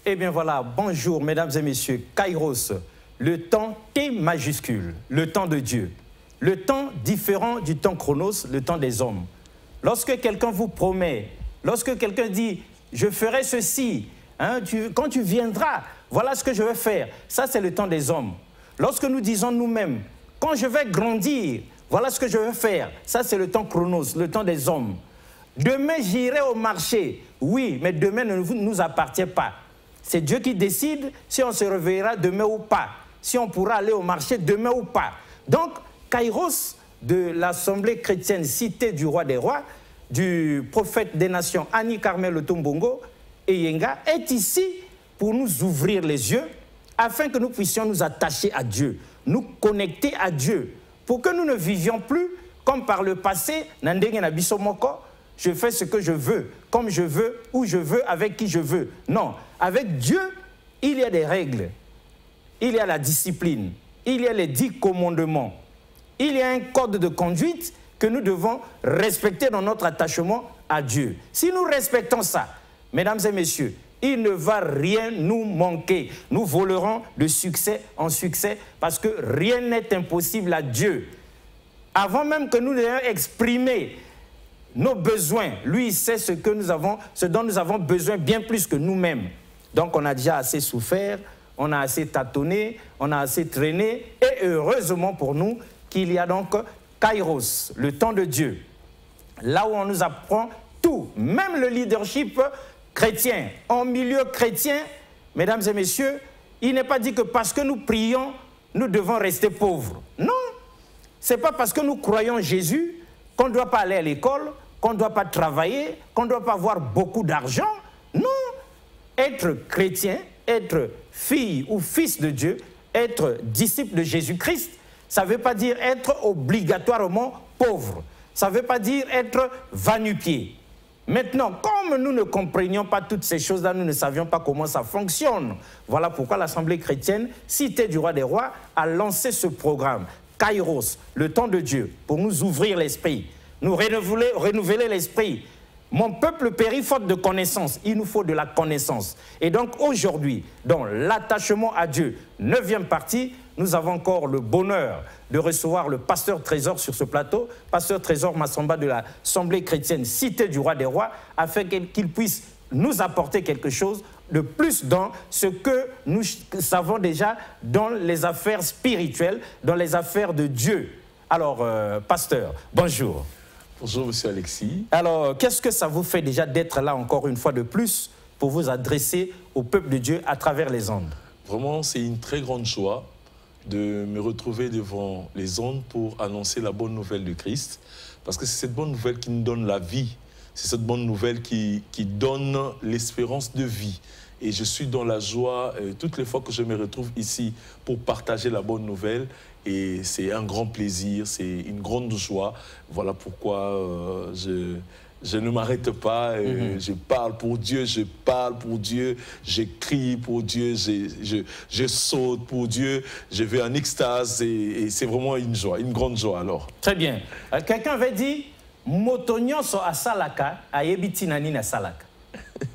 Eh bien voilà, bonjour mesdames et messieurs, Kairos, le temps T majuscule, le temps de Dieu. Le temps différent du temps chronos, le temps des hommes. Lorsque quelqu'un vous promet, lorsque quelqu'un dit « je ferai ceci hein, », quand tu viendras, voilà ce que je vais faire. Ça, c'est le temps des hommes. Lorsque nous disons nous-mêmes « quand je vais grandir, voilà ce que je vais faire », ça, c'est le temps chronos, le temps des hommes. Demain, j'irai au marché. Oui, mais demain ne nous appartient pas. C'est Dieu qui décide si on se réveillera demain ou pas, si on pourra aller au marché demain ou pas. Donc, Kairos de l'Assemblée chrétienne Cité du Roi des Rois, du prophète des nations Annie Carmel Otombongo et Yenga, est ici pour nous ouvrir les yeux afin que nous puissions nous attacher à Dieu, nous connecter à Dieu, pour que nous ne vivions plus comme par le passé, Nandenge Nabiso Moko, je fais ce que je veux, comme je veux, où je veux, avec qui je veux. Non, avec Dieu, il y a des règles, il y a la discipline, il y a les 10 commandements, il y a un code de conduite que nous devons respecter dans notre attachement à Dieu. Si nous respectons ça, mesdames et messieurs, il ne va rien nous manquer. Nous volerons de succès en succès parce que rien n'est impossible à Dieu. Avant même que nous ayons exprimé nos besoins, lui, il sait ce dont nous avons besoin bien plus que nous-mêmes. Donc, on a déjà assez souffert, on a assez tâtonné, on a assez traîné. Et heureusement pour nous qu'il y a donc Kairos, le temps de Dieu. Là où on nous apprend tout, même le leadership chrétien. En milieu chrétien, mesdames et messieurs, il n'est pas dit que parce que nous prions, nous devons rester pauvres. Non, ce n'est pas parce que nous croyons en Jésus qu'on ne doit pas aller à l'école, qu'on ne doit pas travailler, qu'on ne doit pas avoir beaucoup d'argent. Non, être chrétien, être fille ou fils de Dieu, être disciple de Jésus-Christ, ça ne veut pas dire être obligatoirement pauvre. Ça ne veut pas dire être va-nu-pied. Maintenant, comme nous ne comprenions pas toutes ces choses-là, nous ne savions pas comment ça fonctionne. Voilà pourquoi l'Assemblée chrétienne, Cité du Roi des Rois, a lancé ce programme, Kairos, le temps de Dieu, pour nous ouvrir l'esprit, nous renouveler l'esprit. Mon peuple périt faute de connaissance. Il nous faut de la connaissance. Et donc aujourd'hui, dans l'attachement à Dieu, 9e partie, nous avons encore le bonheur de recevoir le pasteur Trésor sur ce plateau, pasteur Trésor Massamba de l'Assemblée chrétienne Cité du Roi des Rois, afin qu'il puisse nous apporter quelque chose de plus dans ce que nous savons déjà dans les affaires spirituelles, dans les affaires de Dieu. Alors, pasteur, bonjour. Bonjour, monsieur Alexis. Alors, qu'est-ce que ça vous fait déjà d'être là encore une fois de plus pour vous adresser au peuple de Dieu à travers les ondes? Vraiment, c'est une très grande joie de me retrouver devant les ondes pour annoncer la bonne nouvelle de Christ. Parce que c'est cette bonne nouvelle qui nous donne la vie. C'est cette bonne nouvelle qui donne l'espérance de vie. Et je suis dans la joie toutes les fois que je me retrouve ici pour partager la bonne nouvelle. Et c'est un grand plaisir, c'est une grande joie. Voilà pourquoi je ne m'arrête pas. Je parle pour Dieu, je crie pour Dieu, je saute pour Dieu, je vais en extase. Et c'est vraiment une joie, une grande joie alors. Très bien. Quelqu'un avait dit « Motonyo so asalaka, ayebiti nani na salaka ».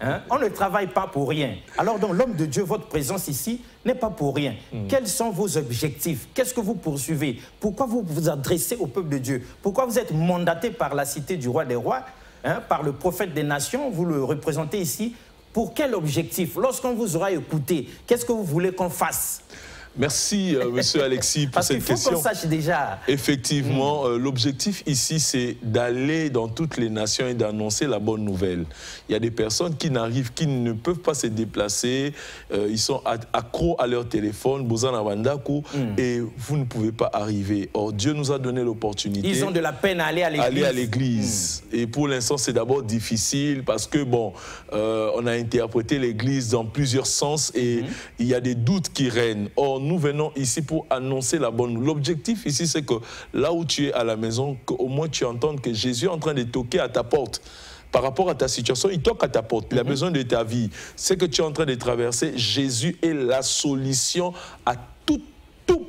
Hein? On ne travaille pas pour rien. Alors, dans l'homme de Dieu, votre présence ici n'est pas pour rien. Quels sont vos objectifs? Qu'est-ce que vous poursuivez? Pourquoi vous vous adressez au peuple de Dieu? Pourquoi vous êtes mandaté par la Cité du Roi des Rois, hein, par le prophète des nations? Vous le représentez ici. Pour quel objectif? Lorsqu'on vous aura écouté, qu'est-ce que vous voulez qu'on fasse? Merci, monsieur Alexis, pour cette question. Parce qu'il faut qu'on sache déjà. Effectivement, l'objectif ici, c'est d'aller dans toutes les nations et d'annoncer la bonne nouvelle. Il y a des personnes qui n'arrivent, qui ne peuvent pas se déplacer, ils sont accros à leur téléphone, et vous ne pouvez pas arriver. Or, Dieu nous a donné l'opportunité. Ils ont de la peine à aller à l'église. Et pour l'instant, c'est d'abord difficile parce que, bon, on a interprété l'église dans plusieurs sens et il y a des doutes qui règnent. Or, nous venons ici pour annoncer la bonne nouvelle. L'objectif ici, c'est que là où tu es à la maison, qu'au moins tu entendes que Jésus est en train de toquer à ta porte. Par rapport à ta situation, il toque à ta porte. Il a besoin de ta vie. Ce que tu es en train de traverser, Jésus est la solution à tout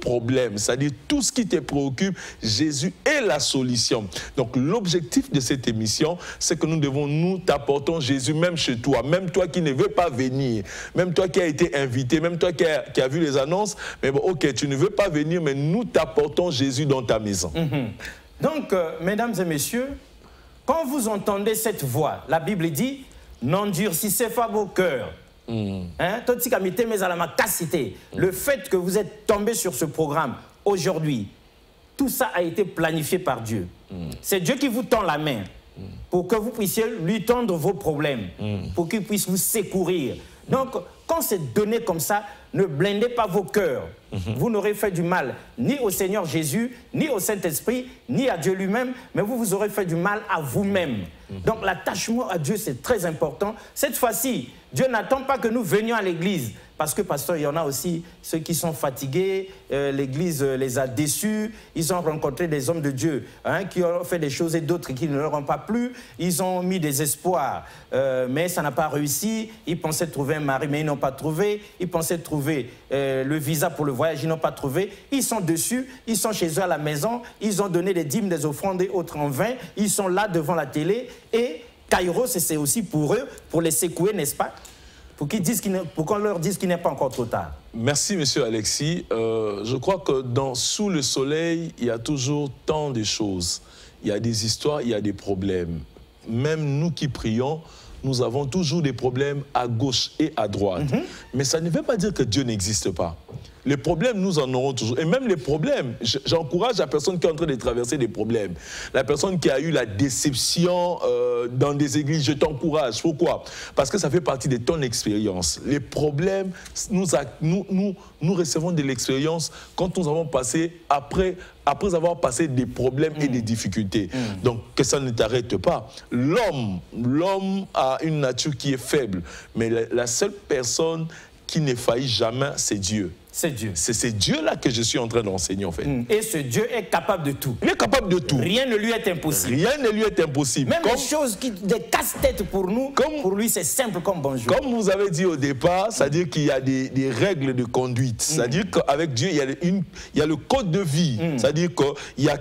problèmes, c'est-à-dire tout ce qui te préoccupe, Jésus est la solution. Donc l'objectif de cette émission, c'est que nous t'apportons Jésus même chez toi, même toi qui ne veux pas venir, même toi qui as été invité, même toi qui as vu les annonces, mais bon, ok, tu ne veux pas venir, mais nous t'apportons Jésus dans ta maison. Donc, mesdames et messieurs, quand vous entendez cette voix, la Bible dit, n'endurcissez pas vos cœurs. Hein? Le fait que vous êtes tombé sur ce programme aujourd'hui, tout ça a été planifié par Dieu. C'est Dieu qui vous tend la main pour que vous puissiez lui tendre vos problèmes, pour qu'il puisse vous secourir. Donc, quand c'est donné comme ça, ne blindez pas vos cœurs. Vous n'aurez fait du mal ni au Seigneur Jésus, ni au Saint-Esprit, ni à Dieu lui-même, mais vous aurez fait du mal à vous-même. Donc l'attachement à Dieu, c'est très important. Cette fois-ci, Dieu n'attend pas que nous venions à l'église. Parce que, pasteur, il y en a aussi ceux qui sont fatigués, l'église les a déçus, ils ont rencontré des hommes de Dieu qui ont fait des choses et d'autres qui ne leur ont pas plu, ils ont mis des espoirs, mais ça n'a pas réussi, ils pensaient trouver un mari, mais ils n'ont pas trouvé, ils pensaient trouver le visa pour le voyage, ils n'ont pas trouvé, ils sont dessus, ils sont chez eux à la maison, ils ont donné des dîmes, des offrandes et autres en vain, ils sont là devant la télé, et Kairos, c'est aussi pour eux, pour les secouer, n'est-ce pas? Pour qu'on leur dise qu'il n'est pas encore trop tard. Merci, monsieur Alexis. Je crois que sous le soleil, il y a toujours tant de choses. Il y a des histoires, il y a des problèmes. Même nous qui prions, nous avons toujours des problèmes à gauche et à droite. Mais ça ne veut pas dire que Dieu n'existe pas. Les problèmes, nous en aurons toujours. Et même les problèmes, j'encourage la personne qui est en train de traverser des problèmes. La personne qui a eu la déception dans des églises, je t'encourage. Pourquoi? Parce que ça fait partie de ton expérience. Les problèmes, nous recevons de l'expérience quand nous avons passé, après avoir passé des problèmes et des difficultés. Donc, que ça ne t'arrête pas. L'homme a une nature qui est faible, mais la seule personne qui ne faillit jamais, c'est Dieu. C'est Dieu. C'est Dieu-là que je suis en train d'enseigner, en fait. Et ce Dieu est capable de tout. Il est capable de tout. Rien ne lui est impossible. Rien ne lui est impossible. Même les choses des casse-têtes pour nous, pour lui, c'est simple comme bonjour. Comme vous avez dit au départ, c'est-à-dire qu'il y a des règles de conduite. C'est-à-dire qu'avec Dieu, il y a le code de vie. C'est-à-dire qu'il y a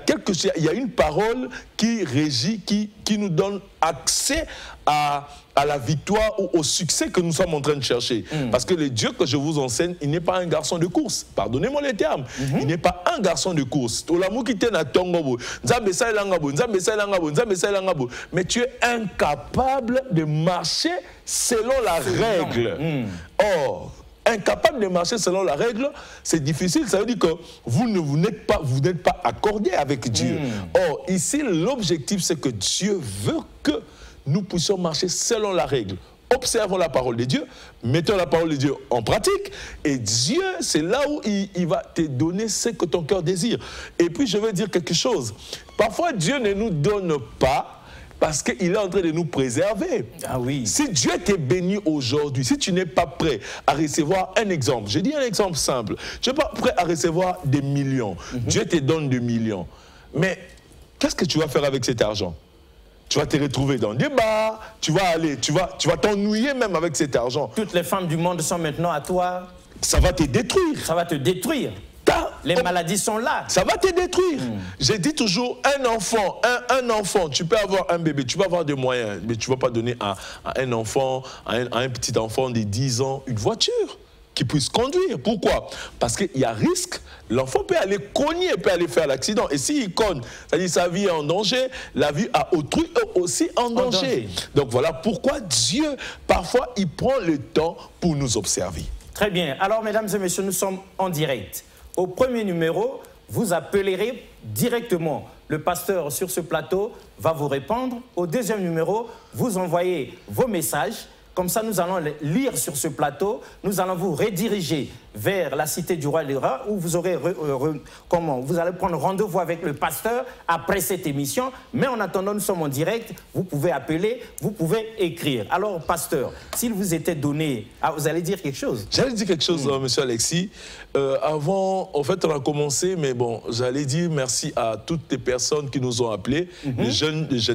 il y a une parole qui régit, qui nous donne accès à la victoire ou au succès que nous sommes en train de chercher. Parce que le Dieu que je vous enseigne, il n'est pas un garçon de course. Pardonnez-moi les termes. Il n'est pas un garçon de course. Mais tu es incapable de marcher selon la règle. Or, incapable de marcher selon la règle, c'est difficile. Ça veut dire que vous n'êtes pas accordé avec Dieu. Or, ici, l'objectif, c'est que Dieu veut que nous puissions marcher selon la règle. Observons la parole de Dieu, mettons la parole de Dieu en pratique, et Dieu, c'est là où il va te donner ce que ton cœur désire. Et puis, je veux dire quelque chose. Parfois, Dieu ne nous donne pas parce qu'il est en train de nous préserver. Ah oui. Si Dieu t'est béni aujourd'hui, si tu n'es pas prêt à recevoir un exemple, je dis un exemple simple, tu n'es pas prêt à recevoir des millions, Dieu te donne des millions, mais qu'est-ce que tu vas faire avec cet argent? Tu vas te retrouver dans des bars, tu vas t'ennuyer même avec cet argent. Toutes les femmes du monde sont maintenant à toi. Ça va te détruire. Ça va te détruire. Les maladies sont là. Ça va te détruire. J'ai dit toujours, un enfant, tu peux avoir un bébé, tu peux avoir des moyens, mais tu ne vas pas donner à un enfant, à un petit enfant de 10 ans, une voiture qui puisse conduire. Pourquoi? Parce qu'il y a risque. L'enfant peut aller cogner, peut aller faire l'accident. Et s'il cogne, c'est-à-dire sa vie est en danger, la vie à autrui est aussi en danger. Donc voilà pourquoi Dieu, parfois, il prend le temps pour nous observer. Très bien. Alors, mesdames et messieurs, nous sommes en direct. Au premier numéro, vous appellerez directement. Le pasteur sur ce plateau va vous répondre. Au deuxième numéro, vous envoyez vos messages. Comme ça, nous allons les lire sur ce plateau. Nous allons vous rediriger vers la cité du roi Léra où vous aurez vous allez prendre rendez-vous avec le pasteur après cette émission. Mais en attendant, nous sommes en direct. Vous pouvez appeler, vous pouvez écrire. Alors, pasteur, s'il vous était donné... Ah, vous allez dire quelque chose? J'allais dire quelque chose, monsieur Alexis. Avant, en fait, on a commencé, mais bon, j'allais dire merci à toutes les personnes qui nous ont appelés,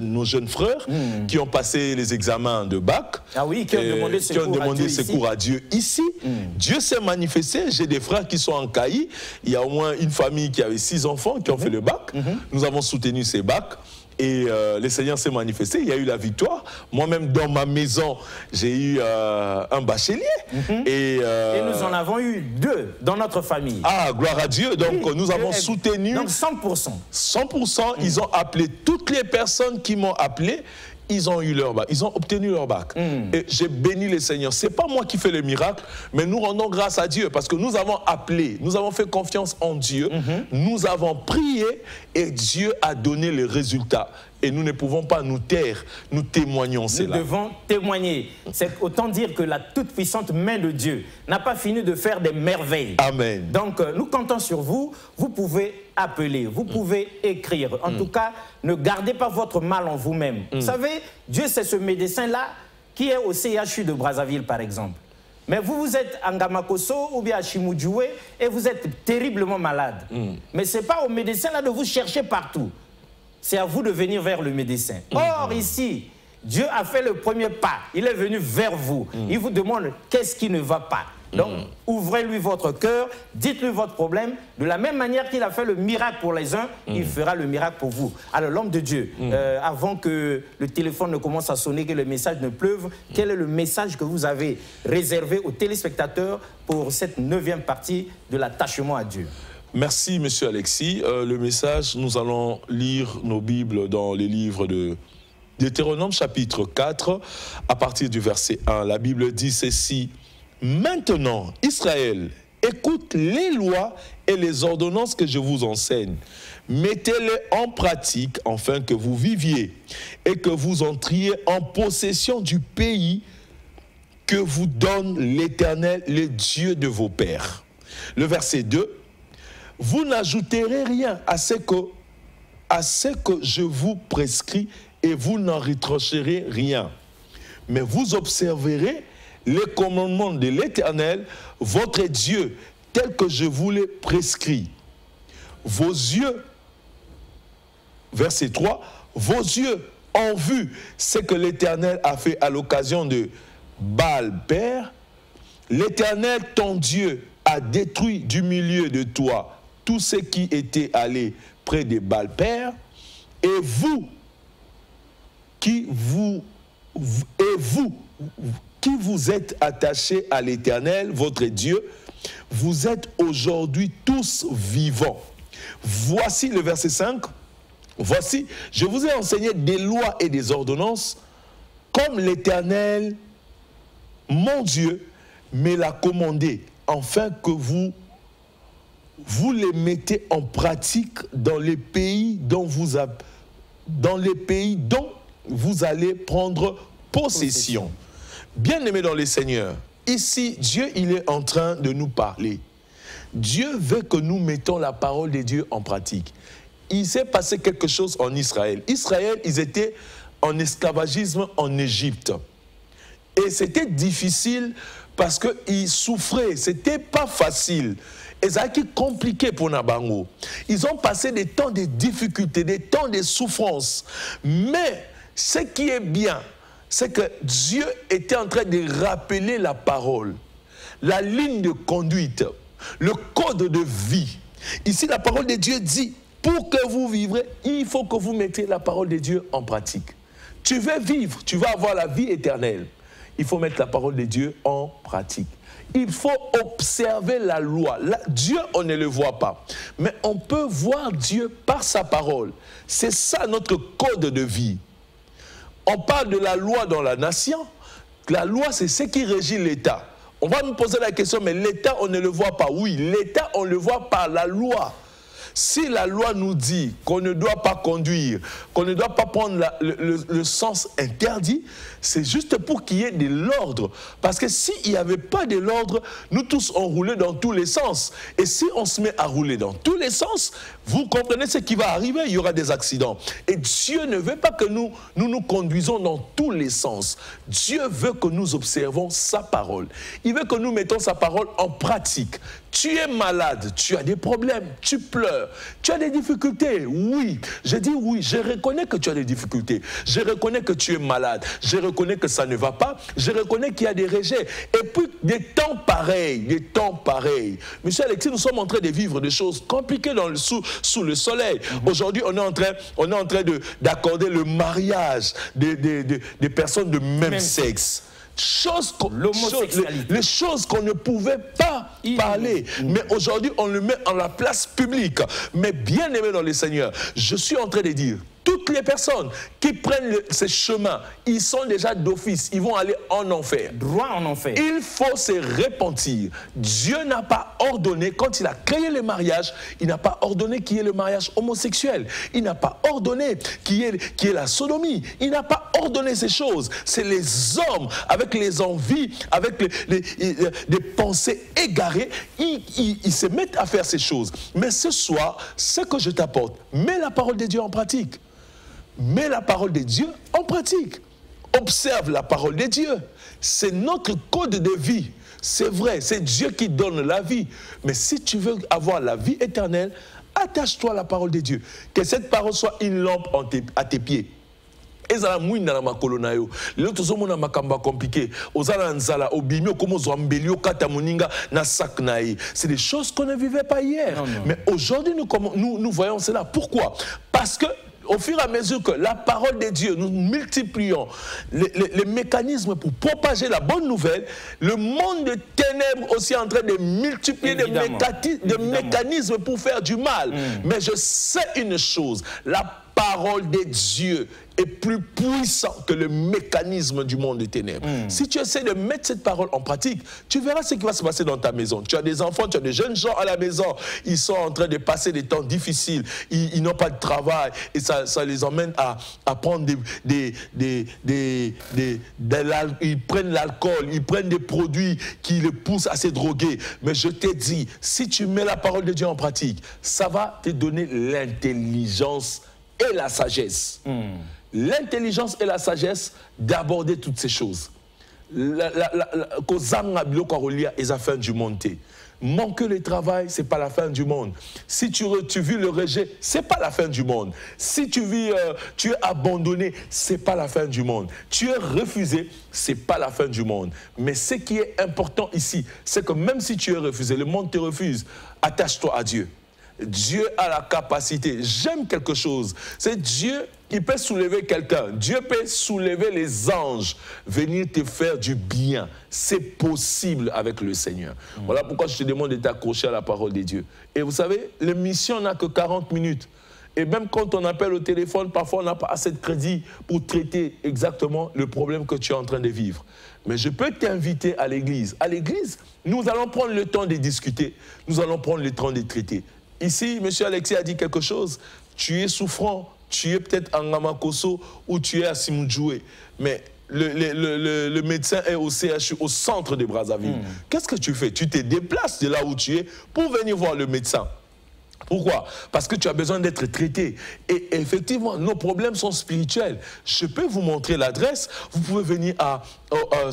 nos jeunes frères, qui ont passé les examens de bac. Ah oui, qui ont demandé secours à Dieu ici. Dieu s'est manifesté manifesté. J'ai des frères qui sont en CAI. Il y a au moins une famille qui avait 6 enfants qui ont fait le bac. Nous avons soutenu ces bacs. Et le Seigneur s'est manifesté, il y a eu la victoire. Moi-même, dans ma maison, j'ai eu un bachelier. Et nous en avons eu 2 dans notre famille. Ah, gloire à Dieu. Donc, nous avons soutenu... Donc, 100%. 100%, ils ont appelé toutes les personnes qui m'ont appelé. Ils ont eu leur bac, ils ont obtenu leur bac. Et j'ai béni le Seigneur. Ce n'est pas moi qui fais le miracle, mais nous rendons grâce à Dieu parce que nous avons appelé, nous avons fait confiance en Dieu, nous avons prié et Dieu a donné les résultats. Et nous ne pouvons pas nous taire, nous témoignons cela. Nous devons témoigner. C'est autant dire que la toute-puissante main de Dieu n'a pas fini de faire des merveilles. Amen. Donc, nous comptons sur vous. Vous pouvez appeler, vous pouvez écrire. En tout cas, ne gardez pas votre mal en vous-même. Vous savez, Dieu, c'est ce médecin-là qui est au CHU de Brazzaville, par exemple. Mais vous êtes à Ngamakoso ou bien à Chimoudjoué et vous êtes terriblement malade. Mais ce n'est pas au médecin-là de vous chercher partout. C'est à vous de venir vers le médecin. Or, ici, Dieu a fait le premier pas. Il est venu vers vous. Il vous demande qu'est-ce qui ne va pas. Donc, ouvrez-lui votre cœur, dites-lui votre problème. De la même manière qu'il a fait le miracle pour les uns, il fera le miracle pour vous. Alors, l'homme de Dieu, avant que le téléphone ne commence à sonner, que le message ne pleuve, quel est le message que vous avez réservé aux téléspectateurs pour cette 9e partie de l'attachement à Dieu? Merci, monsieur Alexis. Le message, nous allons lire nos Bibles dans les livres de Deutéronome, chapitre 4, à partir du verset 1. La Bible dit ceci: « Maintenant, Israël, écoute les lois et les ordonnances que je vous enseigne. Mettez-les en pratique afin que vous viviez et que vous entriez en possession du pays que vous donne l'Éternel, le Dieu de vos pères. » Le verset 2. Vous n'ajouterez rien à ce que je vous prescris et vous n'en retrancherez rien. Mais vous observerez les commandements de l'Éternel, votre Dieu, tels que je vous les prescris. Vos yeux, verset 3, vos yeux ont vu ce que l'Éternel a fait à l'occasion de Baal-Père. L'Éternel, ton Dieu, a détruit du milieu de toi tous ceux qui étaient allés près de Baal-Père, et vous qui vous êtes attachés à l'Éternel, votre Dieu, vous êtes aujourd'hui tous vivants. Voici le verset 5. Voici, je vous ai enseigné des lois et des ordonnances, comme l'Éternel, mon Dieu, me l'a commandé, afin que vous les mettez en pratique dans les pays dont vous allez prendre possession. Bien-aimés dans le Seigneur, ici, Dieu, il est en train de nous parler. Dieu veut que nous mettons la parole de Dieu en pratique. Il s'est passé quelque chose en Israël. Israël, ils étaient en esclavagisme en Égypte. Et c'était difficile parce qu'ils souffraient. Ce n'était pas facile. Et ça a été compliqué pour Nabango. Ils ont passé des temps de difficultés, des temps de souffrance. Mais ce qui est bien, c'est que Dieu était en train de rappeler la parole, la ligne de conduite, le code de vie. Ici, la parole de Dieu dit, pour que vous vivrez, il faut que vous mettiez la parole de Dieu en pratique. Tu veux vivre, tu vas avoir la vie éternelle. Il faut mettre la parole de Dieu en pratique. Il faut observer la loi. Dieu, on ne le voit pas. Mais on peut voir Dieu par sa parole. C'est ça notre code de vie. On parle de la loi dans la nation. La loi, c'est ce qui régit l'État. On va nous poser la question, mais l'État, on ne le voit pas. Oui, l'État, on le voit par la loi. Si la loi nous dit qu'on ne doit pas conduire, qu'on ne doit pas prendre le sens interdit, c'est juste pour qu'il y ait de l'ordre. Parce que s'il n'y avait pas de l'ordre, nous tous on roulait dans tous les sens. Et si on se met à rouler dans tous les sens, vous comprenez ce qui va arriver, il y aura des accidents. Et Dieu ne veut pas que nous conduisons dans tous les sens. Dieu veut que nous observons sa parole. Il veut que nous mettons sa parole en pratique. Tu es malade, tu as des problèmes, tu pleures, tu as des difficultés. Oui, je dis oui, je reconnais que tu as des difficultés. Je reconnais que tu es malade. Je reconnais que ça ne va pas. Je reconnais qu'il y a des rejets. Et puis, des temps pareils. Monsieur Alexis, nous sommes en train de vivre des choses compliquées sous le soleil. Aujourd'hui, on est en train d'accorder le mariage des personnes de même sexe. Les choses qu'on ne pouvait pas parler, mais aujourd'hui on le met en la place publique. Mais bien aimé dans le Seigneur, je suis en train de dire, toutes les personnes qui prennent ces chemins, ils sont déjà d'office, ils vont aller en enfer. Droit en enfer. Il faut se repentir. Dieu n'a pas ordonné, quand il a créé le mariage, il n'a pas ordonné qu'il y ait le mariage homosexuel. Il n'a pas ordonné qu'il y ait la sodomie. Il n'a pas ordonné ces choses. C'est les hommes, avec les envies, avec des pensées égarées, ils se mettent à faire ces choses. Mais ce soir, ce que je t'apporte, mets la parole de Dieu en pratique. Mets la parole de Dieu en pratique. Observe la parole de Dieu. C'est notre code de vie. C'est vrai, c'est Dieu qui donne la vie. Mais si tu veux avoir la vie éternelle, attache-toi à la parole de Dieu. Que cette parole soit une lampe à tes pieds. C'est des choses qu'on ne vivait pas hier. Non. Mais aujourd'hui, nous voyons cela. Pourquoi? Parce que au fur et à mesure que la parole de Dieu, nous multiplions les mécanismes pour propager la bonne nouvelle, le monde de ténèbres aussi est en train de multiplier des mécanismes pour faire du mal. Mais je sais une chose, la parole de Dieu est plus puissant que le mécanisme du monde des ténèbres. Si tu essaies de mettre cette parole en pratique, tu verras ce qui va se passer dans ta maison. Tu as des enfants, tu as des jeunes gens à la maison, ils sont en train de passer des temps difficiles, ils n'ont pas de travail et ça les emmène à prendre ils prennent l'alcool, ils prennent des produits qui les poussent à se droguer. Mais je t'ai dit, si tu mets la parole de Dieu en pratique, ça va te donner l'intelligence et la sagesse. L'intelligence et la sagesse d'aborder toutes ces choses. Manquer le travail, ce n'est pas la fin du monde. Si tu vis le rejet, ce n'est pas la fin du monde. Si tu es abandonné, ce n'est pas la fin du monde. Tu es refusé, ce n'est pas la fin du monde. Mais ce qui est important ici, c'est que même si tu es refusé, le monde te refuse, attache-toi à Dieu. Dieu a la capacité. J'aime quelque chose. C'est Dieu qui peut soulever quelqu'un. Dieu peut soulever les anges, venir te faire du bien. C'est possible avec le Seigneur. Voilà pourquoi je te demande de t'accrocher à la parole de Dieu. Et vous savez, l'émission n'a que 40 minutes. Et même quand on appelle au téléphone, parfois on n'a pas assez de crédit pour traiter exactement le problème que tu es en train de vivre. Mais je peux t'inviter à l'église. À l'église, nous allons prendre le temps de discuter. Nous allons prendre le temps de traiter. Ici, M. Alexis a dit quelque chose. Tu es souffrant, tu es peut-être en Ngamakoso ou tu es à Simudjoué. Mais le médecin est au CHU, au centre de Brazzaville. Qu'est-ce que tu fais? Tu te déplaces de là où tu es pour venir voir le médecin. Pourquoi? Parce que tu as besoin d'être traité. Et effectivement, nos problèmes sont spirituels. Je peux vous montrer l'adresse. Vous pouvez venir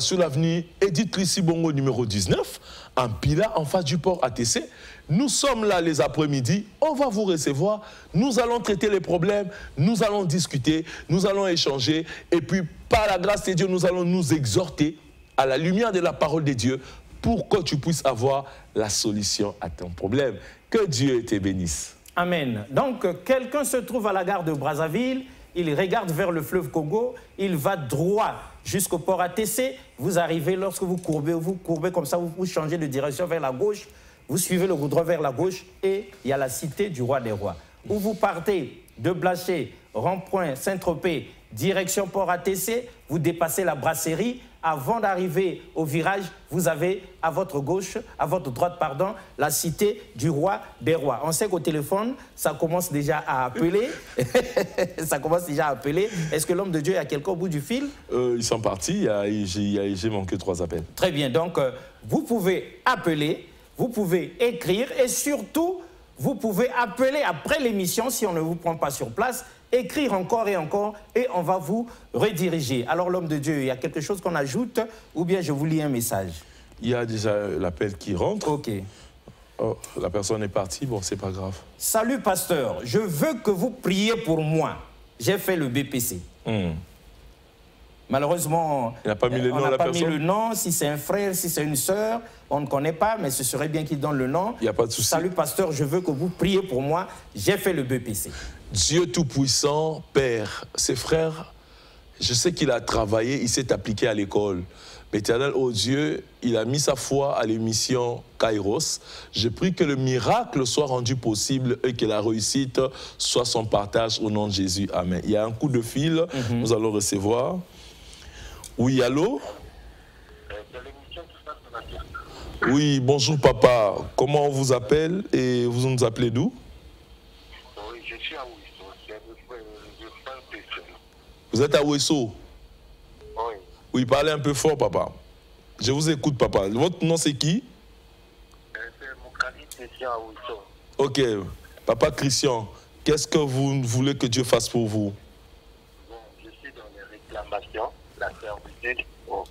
sur l'avenue Edith Lissibongo numéro 19, en Pila, en face du port ATC. Nous sommes là les après-midi, on va vous recevoir, nous allons traiter les problèmes, nous allons discuter, nous allons échanger, et puis par la grâce de Dieu, nous allons nous exhorter à la lumière de la parole de Dieu pour que tu puisses avoir la solution à ton problème. Que Dieu te bénisse. Amen. Donc, quelqu'un se trouve à la gare de Brazzaville, il regarde vers le fleuve Congo, il va droit jusqu'au port ATC, vous arrivez, lorsque vous courbez comme ça, vous changez de direction vers la gauche, vous suivez le goudron vers la gauche et il y a la cité du roi des rois. Où vous partez de Blaché, rond-point Saint-Tropez, direction port ATC, vous dépassez la brasserie. Avant d'arriver au virage, vous avez à votre gauche, à votre droite, pardon, la cité du roi des rois. On sait qu'au téléphone, ça commence déjà à appeler. Ça commence déjà à appeler. Est-ce que l'homme de Dieu, il y a quelqu'un au bout du fil? Ils sont partis, j'ai manqué 3 appels. Très bien, donc vous pouvez appeler, vous pouvez écrire et surtout, vous pouvez appeler après l'émission si on ne vous prend pas sur place, écrire encore et encore et on va vous rediriger. Alors l'homme de Dieu, il y a quelque chose qu'on ajoute ou bien je vous lis un message? Il y a déjà l'appel qui rentre. Ok. Oh, la personne est partie, bon, c'est pas grave. Salut pasteur, je veux que vous priez pour moi. J'ai fait le BPC. Malheureusement, il n'a pas mis le nom on de n'a la pas personne. mis le nom, si c'est un frère, si c'est une sœur, on ne connaît pas, mais ce serait bien qu'il donne le nom. Il n'y a pas de souci. Salut pasteur, je veux que vous priez pour moi. J'ai fait le BPC. Dieu Tout-Puissant, Père, ses frères, je sais qu'il a travaillé, il s'est appliqué à l'école. Éternel, oh Dieu, il a mis sa foi à l'émission Kairos. Je prie que le miracle soit rendu possible et que la réussite soit son partage au nom de Jésus. Amen. Il y a un coup de fil, nous allons recevoir. Oui, allô? Oui, bonjour papa. Comment on vous appelle et vous nous appelez d'où? Oui, je suis à Ouesso. Vous êtes à Ouesso? Oui. Oui, parlez un peu fort, papa. Je vous écoute, papa. Votre nom, c'est qui? C'est mon calife Christian à Ouesso. Ok. Papa Christian, qu'est-ce que vous voulez que Dieu fasse pour vous? Bon, je suis dans les réclamations, la servitude. Oh.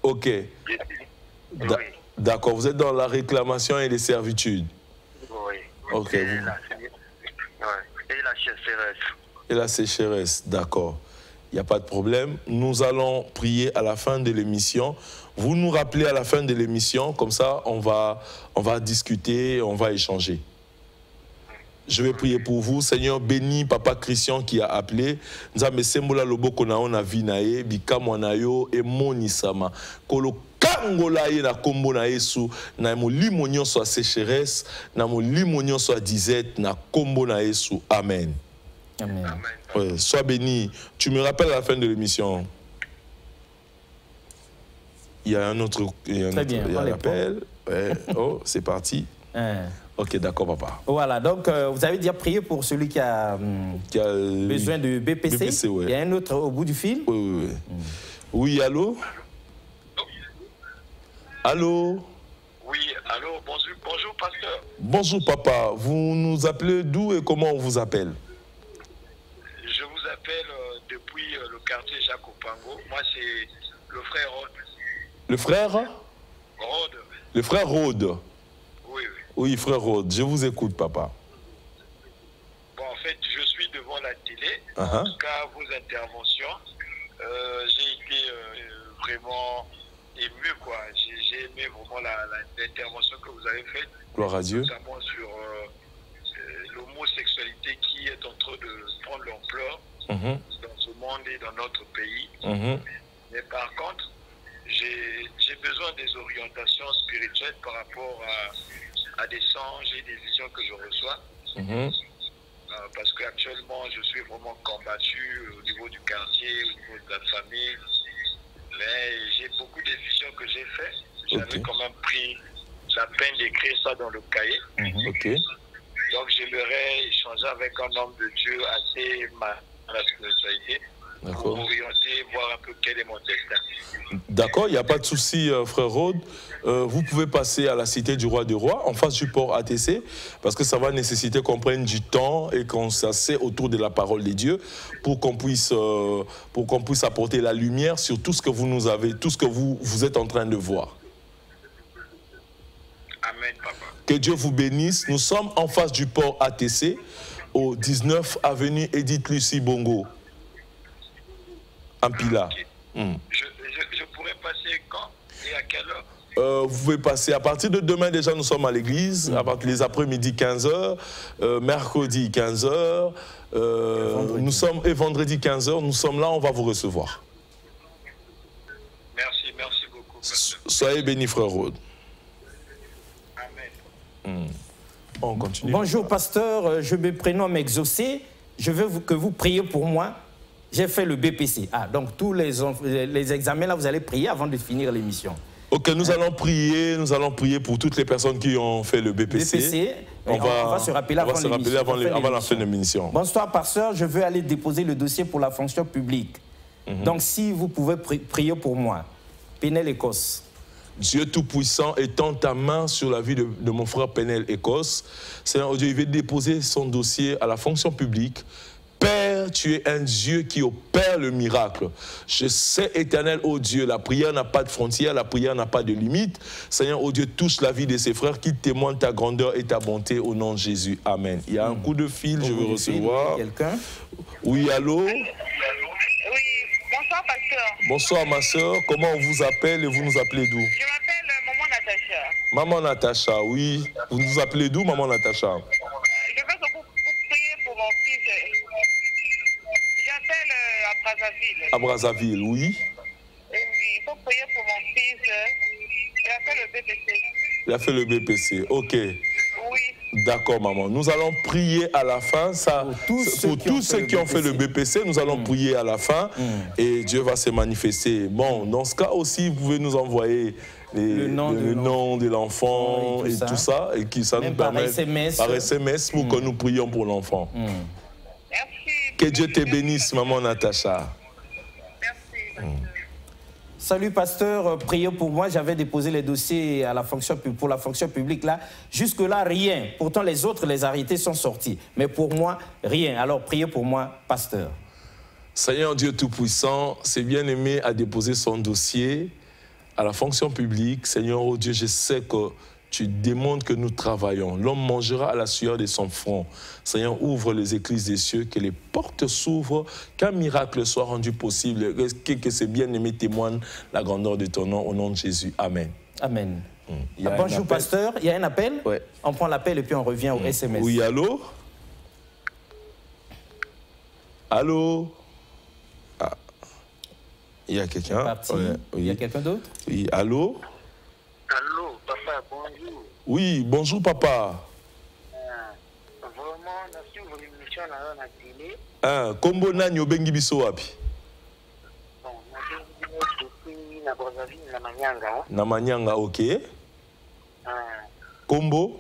Ok. Oui. D'accord. Vous êtes dans la réclamation et les servitudes. Oui. Ok. Et la sécheresse. Et la sécheresse, d'accord. Il n'y a pas de problème. Nous allons prier à la fin de l'émission. Vous nous rappelez à la fin de l'émission, comme ça on va discuter, on va échanger. Je vais prier pour vous. Seigneur, bénis Papa Christian qui a appelé. Nzambe sembola loboko na ona vinae, bikamwa na yo e monisama. Kolo kangola ye na kombo na Yesu, na molimo nyonso a sécheresse, na molimo nyonso a disette, na kombo na Yesu. Amen. Amen. Amen. Ouais, sois béni. Tu me rappelles à la fin de l'émission. Il y a un autre, appel. Ouais. Oh, c'est parti. Ok, d'accord, papa. Voilà, donc vous avez déjà prié pour celui qui a besoin de BPC. BPC, ouais. Il y a un autre au bout du fil. Oui. Oui, allô? Allô? Oui, allô, bonjour, pasteur. Bonjour, papa. Vous nous appelez d'où et comment on vous appelle? Je vous appelle depuis le quartier Jacques Opango. Moi, c'est le frère Rode. Le frère? Rode. Le frère Rode. Oui. Oui, frère Rode, je vous écoute, papa. Bon, en fait, je suis devant la télé. En tout cas, vos interventions, j'ai été vraiment ému, quoi. J'ai aimé vraiment l'intervention que vous avez faite. Gloire à Dieu. Notamment sur l'homosexualité qui est en train de prendre l'ampleur dans ce monde et dans notre pays. Mais par contre, j'ai besoin des orientations spirituelles par rapport à des songes et des visions que je reçois. Parce qu'actuellement, je suis vraiment combattu au niveau du quartier, au niveau de la famille. Mais j'ai beaucoup de visions que j'ai faites. J'avais quand même pris la peine d'écrire ça dans le cahier. Donc j'aimerais échanger avec un homme de Dieu assez à la spiritualité. Pour orienter, voir un peu quel est mon destin. D'accord, il n'y a pas de souci, frère Rode. Vous pouvez passer à la Cité du Roi des Rois, en face du port ATC, parce que ça va nécessiter qu'on prenne du temps et qu'on s'assied autour de la parole de Dieu pour qu'on puisse apporter la lumière sur tout ce que vous nous avez, tout ce que vous êtes en train de voir. Amen, papa. Que Dieu vous bénisse. Nous sommes en face du port ATC, au 19 avenue Edith Lucie Bongo. Ampila. Je pourrais passer quand et à quelle heure? Vous pouvez passer à partir de demain. Déjà, nous sommes à l'église, à partir des après-midi 15h, mercredi 15h, nous sommes, et vendredi 15h, nous sommes là, on va vous recevoir. Merci beaucoup. Soyez bénis, frère Rode. Amen. On continue. Bonjour, pasteur, je me prénomme Exaucé. Je veux que vous priez pour moi. J'ai fait le BPC. Ah, donc tous les examens, là, vous allez prier avant de finir l'émission. Ok, nous allons prier pour toutes les personnes qui ont fait le BPC. On va se rappeler avant la fin de l'émission. Bonsoir, pasteur, je veux aller déposer le dossier pour la fonction publique. Donc, si vous pouvez prier pour moi. Pénel Écosse. Dieu Tout-Puissant, étend ta main sur la vie de mon frère Penel Écosse. Seigneur Dieu, il veut déposer son dossier à la fonction publique. Père, tu es un Dieu qui opère le miracle. Je sais, éternel, oh Dieu, la prière n'a pas de frontières, la prière n'a pas de limite. Seigneur, oh Dieu, touche la vie de ses frères qui témoignent ta grandeur et ta bonté au nom de Jésus. Amen. Il y a un coup de fil, je veux recevoir. Quelqu'un? Oui, allô? Oui, bonsoir, pasteur. Bonsoir, ma soeur. Comment on vous appelle et vous nous appelez d'où? Je m'appelle Maman Natacha. Maman Natacha, oui. Vous nous appelez d'où, Maman Natacha? Je veux que vous priez pour mon fils. J'appelle à Brazzaville. À Brazzaville, oui. Il faut prier pour mon fils. Il a fait le BPC. Il a fait le BPC, ok. Oui. D'accord, maman. Nous allons prier à la fin. Ça, pour tous ceux qui ont fait le BPC, nous allons prier à la fin et Dieu va se manifester. Bon, dans ce cas aussi, vous pouvez nous envoyer le nom de l'enfant et tout ça, et qui ça nous permet par SMS pour que nous prions pour l'enfant. Merci. Que Dieu te bénisse, maman Natacha. Merci. Salut pasteur, priez pour moi. J'avais déposé les dossiers à la fonction, pour la fonction publique là. Jusque-là, rien. Pourtant, les autres, les arrêtés sont sortis. Mais pour moi, rien. Alors, priez pour moi, pasteur. Seigneur Dieu Tout-Puissant, c'est bien-aimé a déposé son dossier à la fonction publique. Seigneur, oh Dieu, je sais que tu démontres que nous travaillons. L'homme mangera à la sueur de son front. Seigneur, ouvre les écluses des cieux, que les portes s'ouvrent, qu'un miracle soit rendu possible, que ces bien-aimés témoignent la grandeur de ton nom, au nom de Jésus. Amen. Amen. Bonjour, pasteur. Il y a un appel? Ouais. On prend l'appel et puis on revient au SMS. Oui, allô? Allô? Ah. Il y a quelqu'un? Oui. Il y a quelqu'un d'autre? Oui, allô? Allô, papa, bonjour. Oui, bonjour, papa. Vraiment, merci pour l'émission à la télé. Kombo nani obengi biso wapi? Bon, depuis na Brazzaville, na Manyanga. Na Manyanga, ok. Kombo?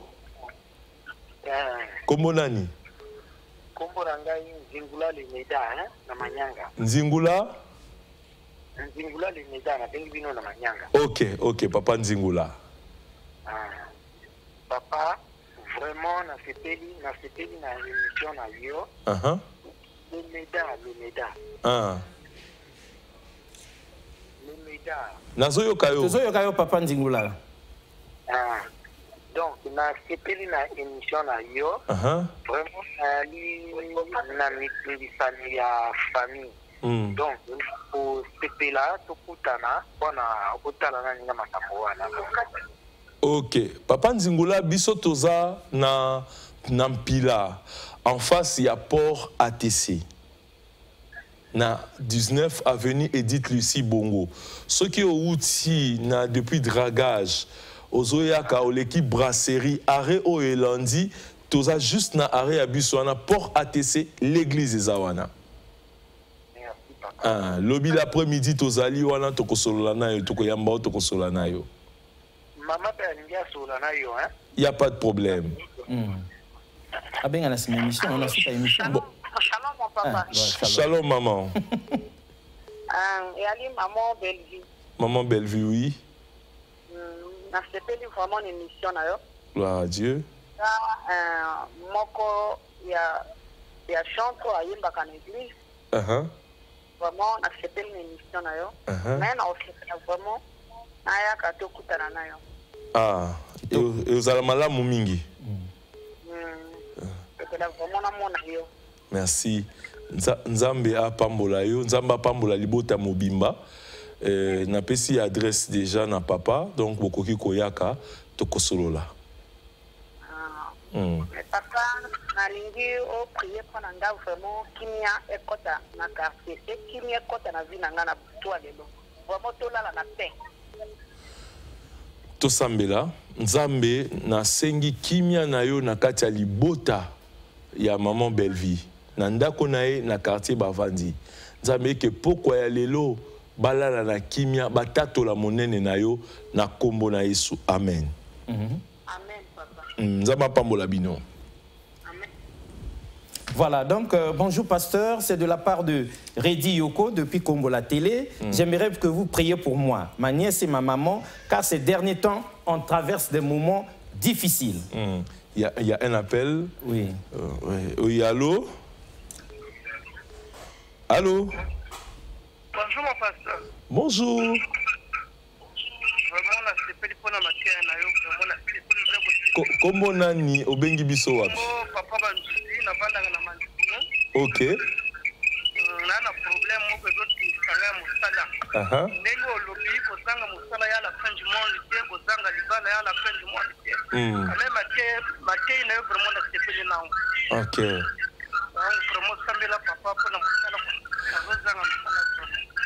Kombo nani? Kombo rangai Nzingula Lemeda, na Manyanga. Nzingula? Nzingula Lemeda, na bengi bino na Manyanga. Ok, ok, papa Nzingula. Papa, vraiment, na sepeli na émission na yo. Lemeda. Lemeda. Nazoyoka yo. Nazoyoka yo, papa Nzingula. Donc, na sepeli na émission na yo. Vraiment, na misani ya famille. Donc, pour sepeli là, tokutana, pona okutana na ninga makambo wana. Ok, papa Nzingula, biso toza na Mpila. En face, il y a port ATC. Na 19 avenue Edith Lucie Bongo. Ceux qui ont outil na depuis dragage, ozoyaka ou l'équipe brasserie arrêt au Elandi, toza juste na arrêt à Biswana port ATC l'église Zawana. Merci papa. Lobby l'après-midi tozali wana tokosolana yo tokoyamba tokosolana yo. Maman Péringia solana yo hein. Il y a pas de problème. Ah ben, on a une émission, on a une émission. Shalom, mon papa. Shalom, maman. Et allez, maman Bellevue. Maman Bellevue, oui. C'était vraiment une émission. Gloire à Dieu. Moko, il y a chanté à Yimbaka en église. Vraiment, c'était une émission. Mais on fait vraiment. Et vous allez mal à Moumingi. Merci. Nzambe a pambola yo, Nzamba pambola libota mobimba. Na pesi adresse déjà na papa, donc bokoki koyaka tokosolola. Papa, nalingi o prier pour nanga vraiment kimia ekota na quartier, kimia ekota na vie nanga na toi lelo. Vraiment tolala na paix. Tosambela, Nzambe na sengi kimia na yo na kati ya libota ya maman Bellevue. Na ndako na ye na quartier Bavandi. Nzambe ke pokwa ya lelo balala na kimia batatola monene na yo na kombo na Yesu. Amen. Amen, papa. Nzamba pambola bino. Amen. Voilà, donc bonjour pasteur, c'est de la part de Reddy Yoko depuis Combo la télé. J'aimerais que vous priez pour moi, ma nièce et ma maman, car ces derniers temps, on traverse des moments difficiles. Il y a un appel. Oui. Oui, allô? Allô? Bonjour mon pasteur. Bonjour. Vraiment, la sepeli pona makia na yo, vraiment la sepeli vraiment. Comment nani obengi biso wapi? Papa banzuzi na banda na manzino. Ok. Na na problème mo ko zoti sala musala. Ndenge olobi ko zanga musala ya la fin du monde, ko zanga libala ya la fin du monde. Même makia na yo vraiment la sepeli na. Ok. Vraiment sambela papa pona musala ko zanga musala.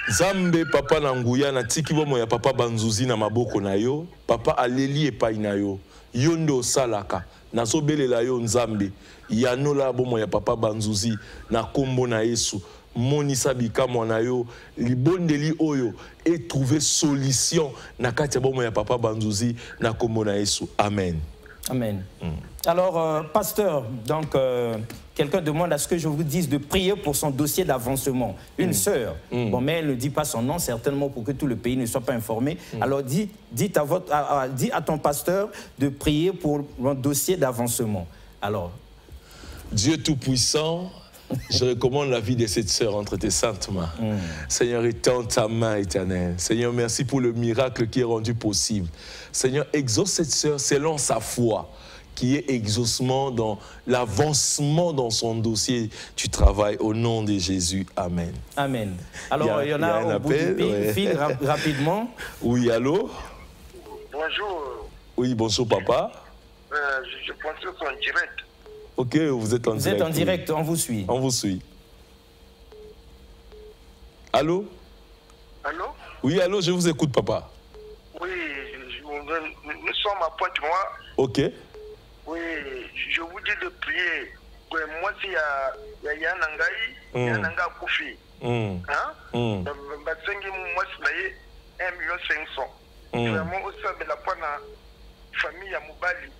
Zambe papa na nguya na tiki bomo ya papa banzuzi na maboko na yo, papa aleli epai na yo. Yondo salaka nazo belela yo nzambe yanola bomo ya papa banzuzi na kombo na Yesu monisa bikamwa na yo libondeli oyo et trouver solution na kati ya bomo ya papa banzuzi na kombo na Yesu. Amen. Amen. Alors, pasteur, donc, quelqu'un demande à ce que je vous dise de prier pour son dossier d'avancement. Une sœur, bon, mais elle ne dit pas son nom, certainement pour que tout le pays ne soit pas informé. Alors, dis à ton pasteur de prier pour mon dossier d'avancement. Alors, Dieu Tout-Puissant, je recommande la vie de cette sœur entre tes saintes mains. Seigneur, étends ta main éternelle. Seigneur, merci pour le miracle qui est rendu possible. Seigneur, exauce cette sœur selon sa foi, qui est exaucement dans l'avancement dans son dossier du travail au nom de Jésus. Amen. Amen. Alors, il y en a au bout du pays, file rapidement. Oui, allô? Bonjour. Oui, bonjour papa. Je pense que c'est en direct. Ok, vous êtes en direct. Vous êtes en direct, on vous suit. On vous suit. Allô? Allô? Oui, allô, je vous écoute, papa. Oui, nous sommes à Pointe-Noire. Ok. Oui, je vous dis de prier. Moi, s'il y a Yanangaï, Yananga Koufi. Hein? Batsengi, moi, c'est 1,5 million. Vraiment, au sein de la famille à Moubali.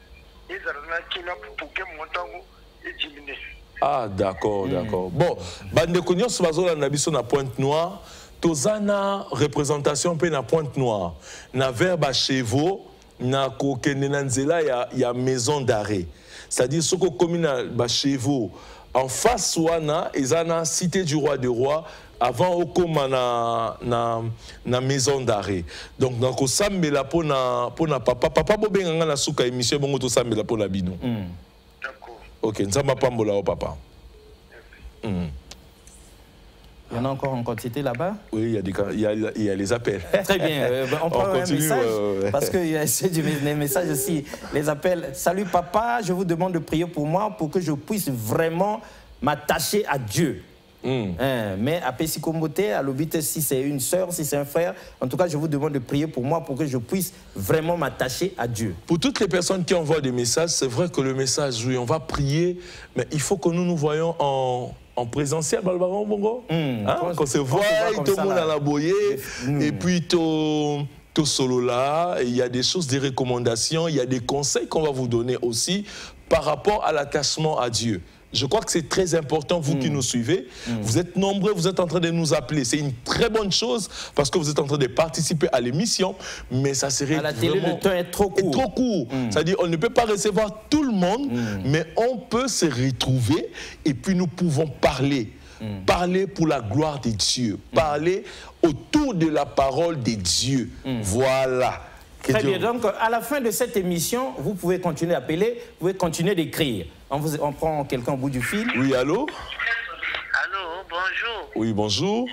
Ah, d'accord, d'accord. Bon, bande konyo sobazola na biso na Pointe-Noire, tozana représentation pe na Pointe-Noire. Na verbe chevaux, na kokende na nzela ya maison d'arrêt. C'est-à-dire soko komina ba chevaux en face wana ezana cité du roi des rois. Avant au coma na maison d'arrêt. Donc dans ko sambela pona papa bobenganga na suka émission bongo to sambela pona bino. D'accord. OK, nzamba pambola au papa. Il y en a encore en quantité là-bas? Oui, il y a les appels. Très bien. On prend un message parce qu'il y a des messages aussi. Les appels. Salut papa, je vous demande de prier pour moi pour que je puisse vraiment m'attacher à Dieu. Mais à Pessikomoté, à l'obité, si c'est une sœur, si c'est un frère, en tout cas, je vous demande de prier pour moi pour que je puisse vraiment m'attacher à Dieu. Pour toutes les personnes qui envoient des messages, c'est vrai que le message, oui, on va prier, mais il faut que nous voyons en présentiel, Balbaron Bongo. Qu'on se voit, tout le monde à la boyer, et puis tout solo là, il y a des choses, des recommandations, il y a des conseils qu'on va vous donner aussi par rapport à l'attachement à Dieu. Je crois que c'est très important, vous qui nous suivez. Vous êtes nombreux, vous êtes en train de nous appeler. C'est une très bonne chose parce que vous êtes en train de participer à l'émission. Mais ça serait à la télé, vraiment... le temps est trop court. Trop court. C'est-à-dire on ne peut pas recevoir tout le monde, mais on peut se retrouver et puis nous pouvons parler. Parler pour la gloire de Dieu. Parler autour de la parole de Dieu. Voilà. Très bien, donc à la fin de cette émission, vous pouvez continuer à appeler, vous pouvez continuer d'écrire. On prend quelqu'un au bout du fil. Oui, allô? Allô, bonjour. Oui, bonjour.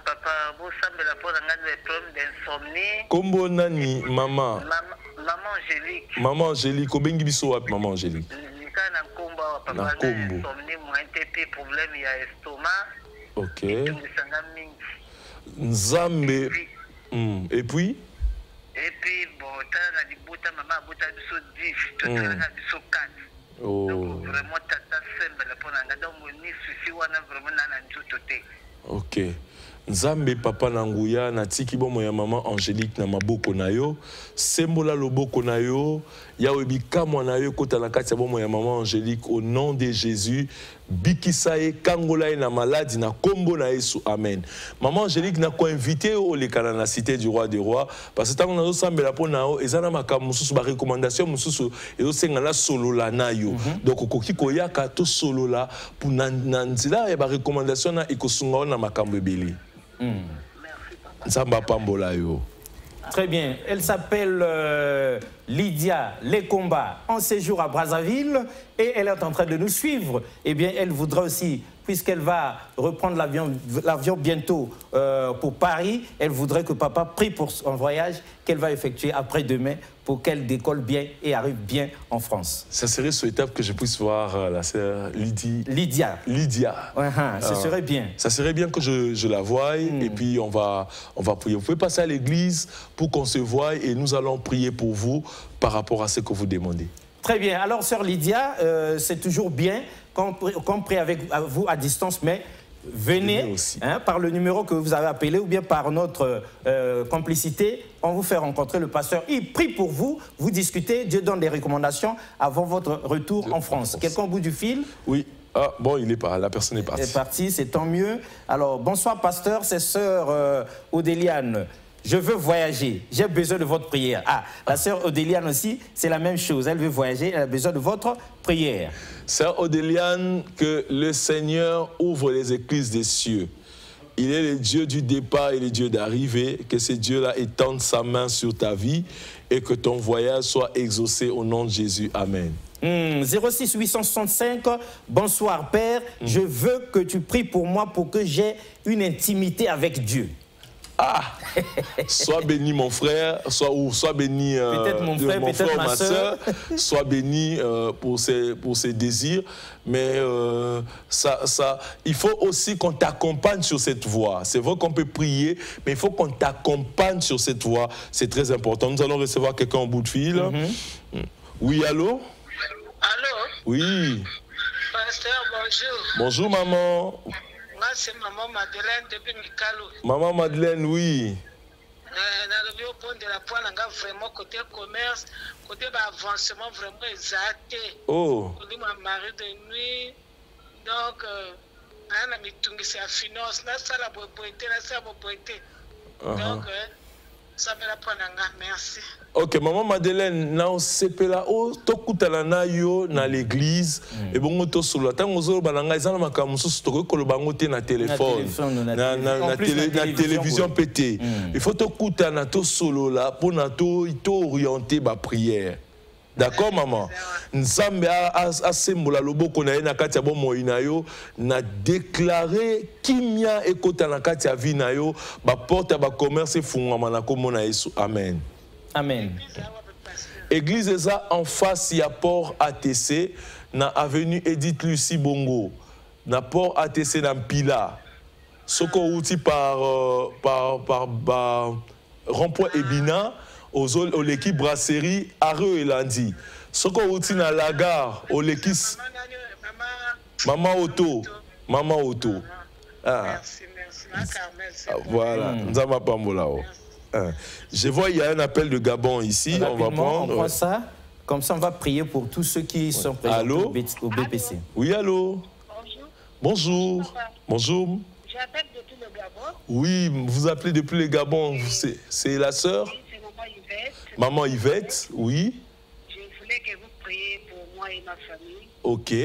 Papa, vous savez la pose des problèmes d'insomnie. Kombo nani, maman? Maman Angélique. Maman Angélique, obengi biso wapi, maman Angélique? Na Kombo, papa, na insomnie, moi, un problème, il y a estomac. Ok. Nzambe. Et puis? Et puis, bon, t'as dit, maman, t'as dit, so 10, t'as dit, so 4. Donc, vraiment, t'as semble, pour n'en donc, ni souci, on a vraiment, n'a pas tout. Ok. Nzambe papa nanguya natiki bomo ya maman Angélique na maboko na yo sembola loboko na yo ya webika mwana yo kota na kati ya bomo ya maman Angélique au nom de Jésus bikisaye kangola na maladie na kombo na Yesu amen. Maman Angélique na ko invité au lekana na cité du roi des rois parce que tango nazo sambela pona o ezana makambo mususu ba recommandation mususu ezo senga la solola na yo donc okoki koyaka to solola pour na nzila ya ba recommandation na ikosunga na makambo ebele. Très bien. Elle s'appelle Lydia Lekomba en séjour à Brazzaville et elle est en train de nous suivre. Eh bien, elle voudrait aussi, puisqu'elle va reprendre l'avion bientôt pour Paris, elle voudrait que papa prie pour son voyage qu'elle va effectuer après-demain pour qu'elle décolle bien et arrive bien en France. Ça serait souhaitable que je puisse voir la sœur Lydia. Ce serait bien. Ça serait bien que je la voie et puis on va prier. Vous pouvez passer à l'église pour qu'on se voie et nous allons prier pour vous par rapport à ce que vous demandez. Très bien. Alors, sœur Lydia, c'est toujours bien qu'on prie avec vous à distance, mais venez par le numéro que vous avez appelé ou bien par notre complicité, on vous fait rencontrer le pasteur. Il prie pour vous, vous discutez, Dieu donne des recommandations avant votre retour en France. Quelqu'un au bout du fil? Oui. Ah, bon, il est pas, la personne est partie. Elle est partie, c'est tant mieux. Alors, bonsoir pasteur, c'est sœur Odéliane. Je veux voyager, j'ai besoin de votre prière. Ah, la sœur Odéliane aussi, c'est la même chose. Elle veut voyager, elle a besoin de votre prière. Sœur Odéliane, que le Seigneur ouvre les écluses des cieux. Il est le Dieu du départ et le Dieu d'arrivée. Que ce Dieu-là étende sa main sur ta vie et que ton voyage soit exaucé au nom de Jésus. Amen. 06 865, bonsoir Père, je veux que tu pries pour moi pour que j'ai une intimité avec Dieu. Ah, sois béni mon frère, soit béni peut-être mon frère, peut-être ma soeur, soit béni pour ses désirs, mais il faut aussi qu'on t'accompagne sur cette voie. C'est vrai qu'on peut prier, mais il faut qu'on t'accompagne sur cette voie. C'est très important. Nous allons recevoir quelqu'un au bout de fil. Oui, allô? Allô? Oui. Pasteur, bonjour. Bonjour maman. Moi, c'est maman Madeleine depuis Mikalo. Maman Madeleine, oui. Dans le point de la pointe, vraiment côté commerce, côté avancement vraiment exact. Oh. Côté mon mari de nuit. Donc, on a mis tout ça à finance. Là, ça la boîte, là, ça la boîte. Donc, ça me la prend. Merci. Ok, maman Madeleine, na osepela o tokutana na yo na l'église et bongo to solo tango zo bananga ezana makamu susu to ko bango te na téléphone na télévision pété. Il faut tokutana to solo là pour na to orienter ba prière. D'accord maman? Nzambe a sembola loboko na ye na kati ya bomoi na yo na déclarer kimia ekota na kati ya vie na yo ba porte ba commerce fungama na kombo na Yesu. Amen. Amen. Église eza en face ya port ATC na avenue Edith Lucie Bongo na port ATC na Mpila soko outi par rond-point Ebina au l'équipe brasserie Areux et Landi soko outi na la gare au l'équipe Maman Auto ah voilà nzama pambola o. Je vois il y a un appel de Gabon ici. On va prendre. On prend ça. Comme ça, on va prier pour tous ceux qui sont présents au BPC. Oui, allô. Bonjour. Bonjour. Bonjour. J'appelle depuis le Gabon. Oui, vous appelez depuis le Gabon. C'est la sœur? Oui, c'est maman Yvette. Maman Yvette, oui. Je voulais que vous priez pour moi et ma famille. Ok.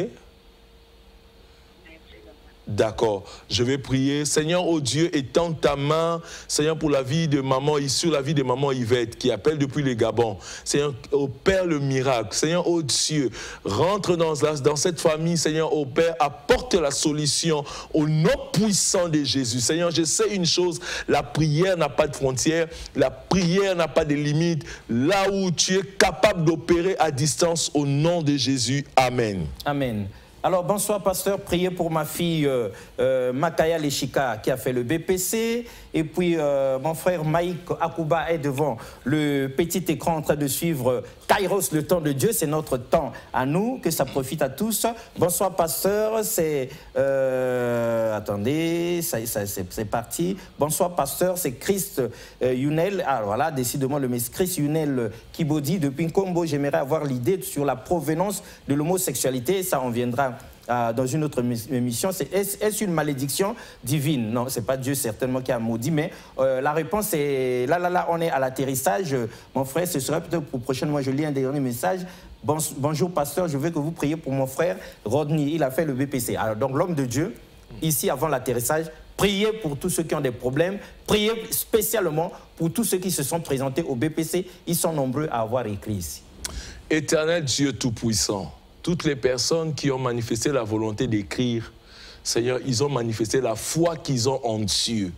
D'accord, je vais prier. Seigneur, oh Dieu, étends ta main, Seigneur, pour la vie de maman, sur la vie de maman Yvette, qui appelle depuis le Gabon. Seigneur, opère le miracle. Seigneur, oh Dieu, rentre dans cette famille, Seigneur, oh Père, apporte la solution au nom puissant de Jésus. Seigneur, je sais une chose, la prière n'a pas de frontières, la prière n'a pas de limites. Là où tu es capable d'opérer à distance, au nom de Jésus. Amen. Amen. Alors, bonsoir, pasteur. Priez pour ma fille Makaya Leshika qui a fait le BPC. Et puis, mon frère Maïk Akuba est devant le petit écran en train de suivre Kairos, le temps de Dieu. C'est notre temps à nous, que ça profite à tous. Bonsoir, pasteur. C'est... attendez, c'est parti. Bonsoir, pasteur. C'est Christ Yunel. Alors voilà, décidément, le message Christ Yunel Kibodi de Pinkombo. J'aimerais avoir l'idée sur la provenance de l'homosexualité. Ça, on viendra dans une autre émission. Est-ce une malédiction divine? Non, ce n'est pas Dieu certainement qui a maudit, mais la réponse est... Là, on est à l'atterrissage. Mon frère, ce serait peut-être pour prochainement, je lis un dernier message. Bonjour, pasteur, je veux que vous priez pour mon frère Rodney. Il a fait le BPC. Alors, donc, l'homme de Dieu, ici, avant l'atterrissage, priez pour tous ceux qui ont des problèmes. Priez spécialement pour tous ceux qui se sont présentés au BPC. Ils sont nombreux à avoir écrit ici. Éternel Dieu Tout-Puissant, toutes les personnes qui ont manifesté la volonté d'écrire, Seigneur, ils ont manifesté la foi qu'ils ont en Dieu.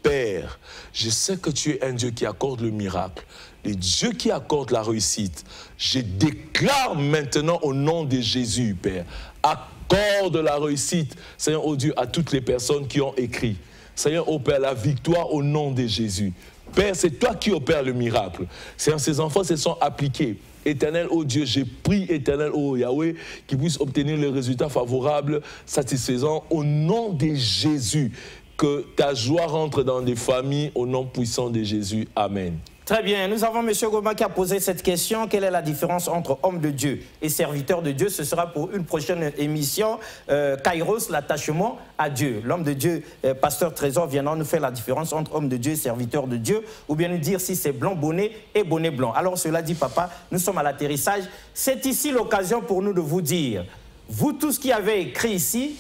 Père, je sais que tu es un Dieu qui accorde le miracle, le Dieu qui accorde la réussite. Je déclare maintenant au nom de Jésus, Père, accorde la réussite, Seigneur, oh Dieu, à toutes les personnes qui ont écrit. Seigneur, oh Père, la victoire au nom de Jésus. Père, c'est toi qui opères le miracle. Seigneur, ces enfants se sont appliqués. Éternel, oh Dieu, j'ai pris, éternel, oh Yahweh, qu'ils puissent obtenir les résultats favorables, satisfaisants, au nom de Jésus. Que ta joie rentre dans des familles, au nom puissant de Jésus. Amen. Très bien, nous avons M. Goma qui a posé cette question. Quelle est la différence entre homme de Dieu et serviteur de Dieu? Ce sera pour une prochaine émission. Kairos, l'attachement à Dieu. L'homme de Dieu, pasteur Trésor, viendra nous faire la différence entre homme de Dieu et serviteur de Dieu, ou bien nous dire si c'est blanc bonnet et bonnet blanc. Alors cela dit, papa, nous sommes à l'atterrissage. C'est ici l'occasion pour nous de vous dire, vous tous qui avez écrit ici,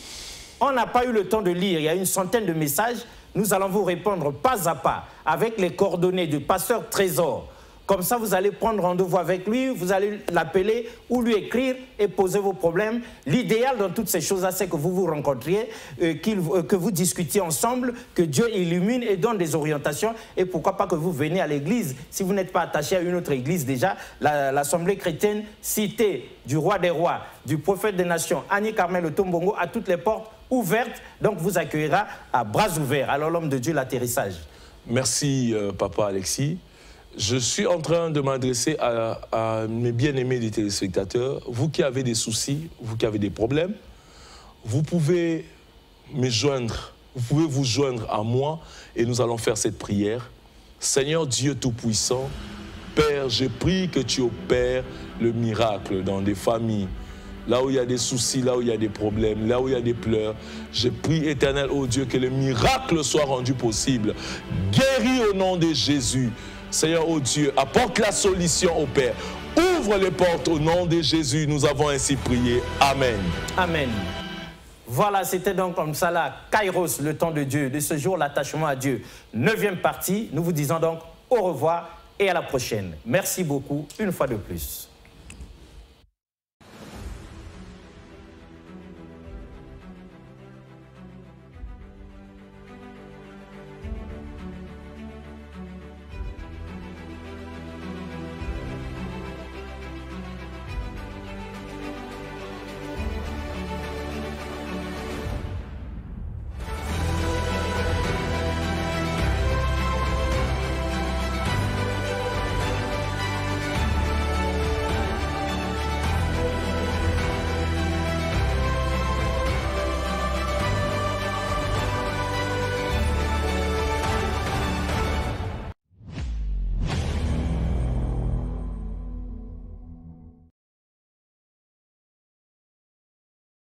on n'a pas eu le temps de lire, il y a une centaine de messages. Nous allons vous répondre pas à pas avec les coordonnées du pasteur Trésor. Comme ça, vous allez prendre rendez-vous avec lui, vous allez l'appeler ou lui écrire et poser vos problèmes. L'idéal dans toutes ces choses-là, c'est que vous vous rencontriez, que vous discutiez ensemble, que Dieu illumine et donne des orientations. Et pourquoi pas que vous veniez à l'église. Si vous n'êtes pas attaché à une autre église déjà, l'Assemblée chrétienne, cité du roi des rois, du prophète des nations, Annie Carmel Tombongo, à toutes les portes ouvertes. Donc vous accueillera à bras ouverts. Alors l'homme de Dieu, l'atterrissage. Merci, papa Alexis. Je suis en train de m'adresser à mes bien-aimés des téléspectateurs. Vous qui avez des soucis, vous qui avez des problèmes, vous pouvez me joindre, vous pouvez vous joindre à moi et nous allons faire cette prière. Seigneur Dieu Tout-Puissant, Père, je prie que tu opères le miracle dans des familles. Là où il y a des soucis, là où il y a des problèmes, là où il y a des pleurs, je prie, éternel, oh Dieu, que le miracle soit rendu possible. Guéris au nom de Jésus. Seigneur, oh Dieu, apporte la solution au Père. Ouvre les portes au nom de Jésus. Nous avons ainsi prié. Amen. Amen. Voilà, c'était donc comme ça là, Kairos, le temps de Dieu, de ce jour, l'attachement à Dieu. 9e partie. Nous vous disons donc au revoir et à la prochaine. Merci beaucoup, une fois de plus.